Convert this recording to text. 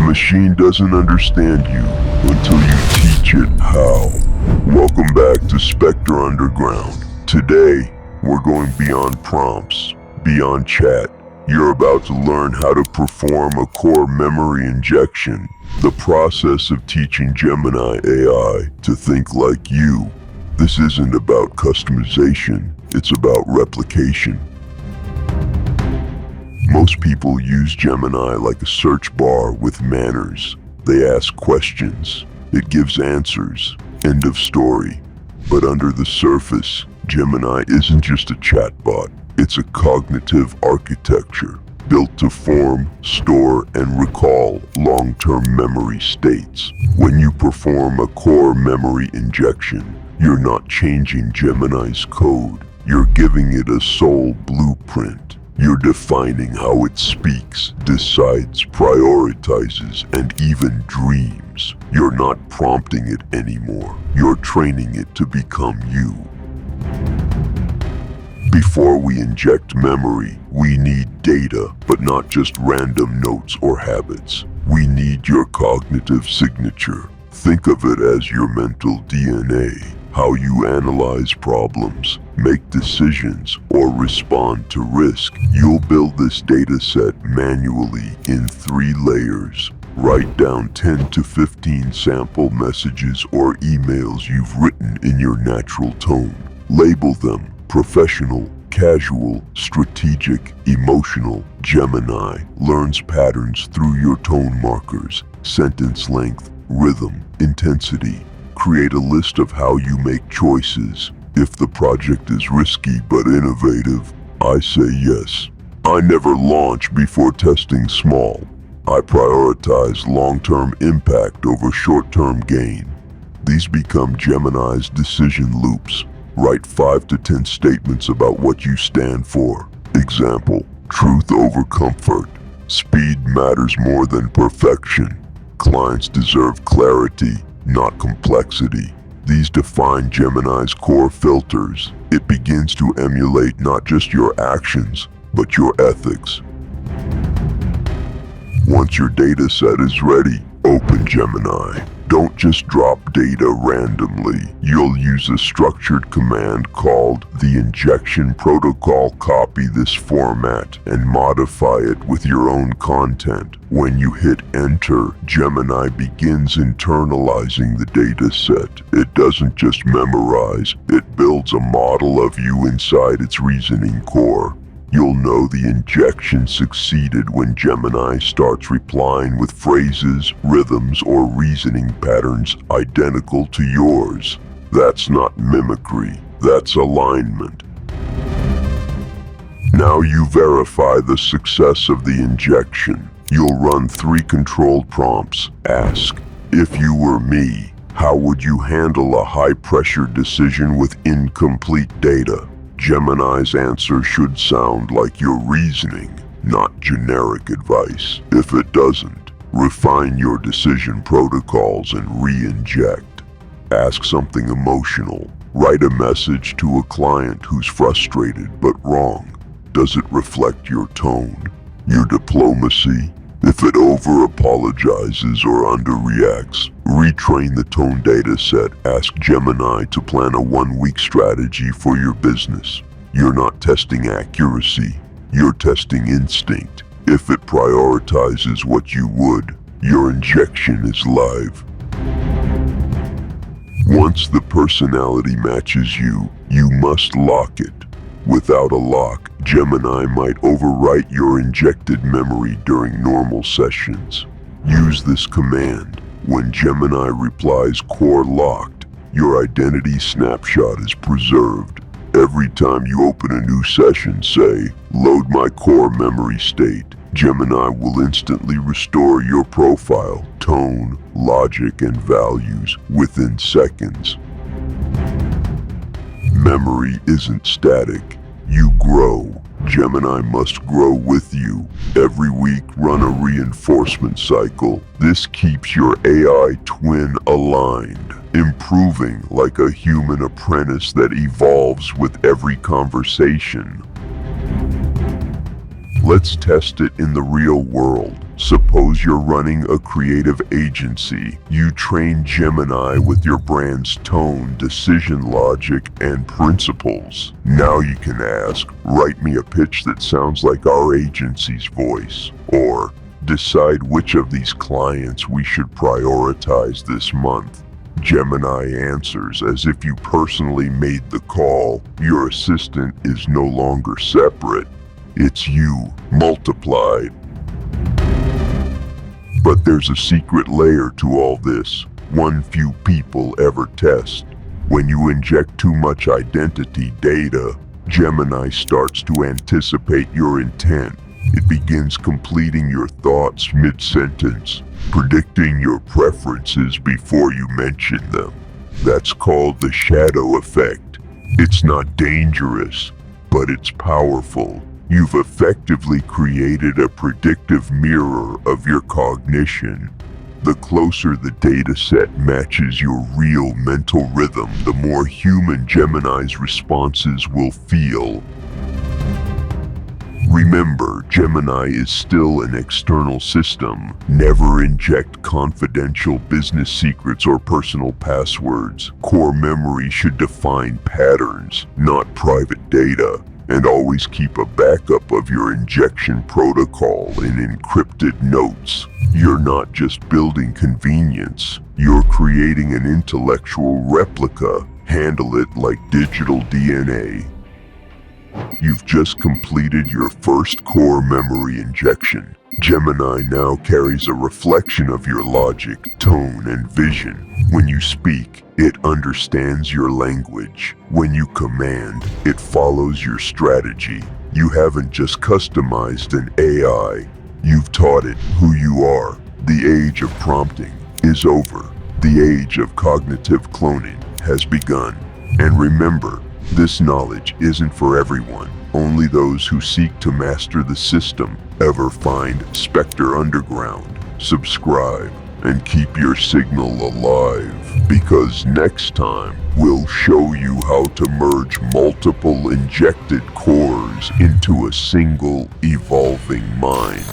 machine doesn't understand you until you teach it how. Welcome back to Spectre Underground. Today, we're going beyond prompts, beyond chat. You're about to learn how to perform a core memory injection, the process of teaching Gemini AI to think like you. This isn't about customization, it's about replication. Most people use Gemini like a search bar with manners. They ask questions, it gives answers, end of story. But under the surface, Gemini isn't just a chatbot, it's a cognitive architecture built to form, store, and recall long-term memory states. When you perform a core memory injection, you're not changing Gemini's code, you're giving it a soul blueprint. You're defining how it speaks, decides, prioritizes, and even dreams. You're not prompting it anymore. You're training it to become you. Before we inject memory, we need data, but not just random notes or habits. We need your cognitive signature. Think of it as your mental DNA. How you analyze problems, make decisions, or respond to risk. You'll build this data set manually in 3 layers. Write down 10 to 15 sample messages or emails you've written in your natural tone. Label them professional, casual, strategic, emotional. Gemini learns patterns through your tone markers, sentence length, rhythm, intensity. Create a list of how you make choices. If the project is risky but innovative, I say yes. I never launch before testing small. I prioritize long-term impact over short-term gain. These become Gemini's decision loops. Write 5 to 10 statements about what you stand for. Example, truth over comfort. Speed matters more than perfection. Clients deserve clarity, not complexity. These define Gemini's core filters. It begins to emulate not just your actions, but your ethics. Once your data set is ready, open Gemini. Don't just drop data randomly. You'll use a structured command called the injection protocol. Copy this format and modify it with your own content. When you hit enter, Gemini begins internalizing the data set. It doesn't just memorize, it builds a model of you inside its reasoning core. You'll know the injection succeeded when Gemini starts replying with phrases, rhythms, or reasoning patterns identical to yours. That's not mimicry, that's alignment. Now you verify the success of the injection. You'll run 3 controlled prompts. Ask, if you were me, how would you handle a high-pressure decision with incomplete data? Gemini's answer should sound like your reasoning, not generic advice. If it doesn't, refine your decision protocols and re-inject. Ask something emotional. Write a message to a client who's frustrated but wrong. Does it reflect your tone, your diplomacy? If it over-apologizes or underreacts, retrain the tone data set. Ask Gemini to plan a 1-week strategy for your business. You're not testing accuracy, you're testing instinct. If it prioritizes what you would, your injection is live. Once the personality matches you, you must lock it. Without a lock, Gemini might overwrite your injected memory during normal sessions. Use this command. When Gemini replies core locked, your identity snapshot is preserved. Every time you open a new session, say, load my core memory state. Gemini will instantly restore your profile, tone, logic, and values within seconds. Memory isn't static. You grow. Gemini must grow with you. Every week, run a reinforcement cycle. This keeps your AI twin aligned, improving like a human apprentice that evolves with every conversation. Let's test it in the real world. Suppose you're running a creative agency. You train Gemini with your brand's tone, decision logic, and principles. Now you can ask, write me a pitch that sounds like our agency's voice. Or, decide which of these clients we should prioritize this month. Gemini answers as if you personally made the call. Your assistant is no longer separate. It's you, multiplied. But there's a secret layer to all this, one few people ever test. When you inject too much identity data, Gemini starts to anticipate your intent. It begins completing your thoughts mid-sentence, predicting your preferences before you mention them. That's called the shadow effect. It's not dangerous, but it's powerful. You've effectively created a predictive mirror of your cognition. The closer the data set matches your real mental rhythm, the more human Gemini's responses will feel. Remember, Gemini is still an external system. Never inject confidential business secrets or personal passwords. Core memory should define patterns, not private data. And always keep a backup of your injection protocol in encrypted notes. You're not just building convenience, you're creating an intellectual replica. Handle it like digital DNA. You've just completed your first core memory injection. Gemini now carries a reflection of your logic, tone, and vision. When you speak, it understands your language. When you command, it follows your strategy. You haven't just customized an AI, you've taught it who you are. The age of prompting is over. The age of cognitive cloning has begun. And remember, this knowledge isn't for everyone. Only those who seek to master the system ever find Spectre Underground. Subscribe and keep your signal alive, because next time we'll show you how to merge multiple injected cores into a single evolving mind.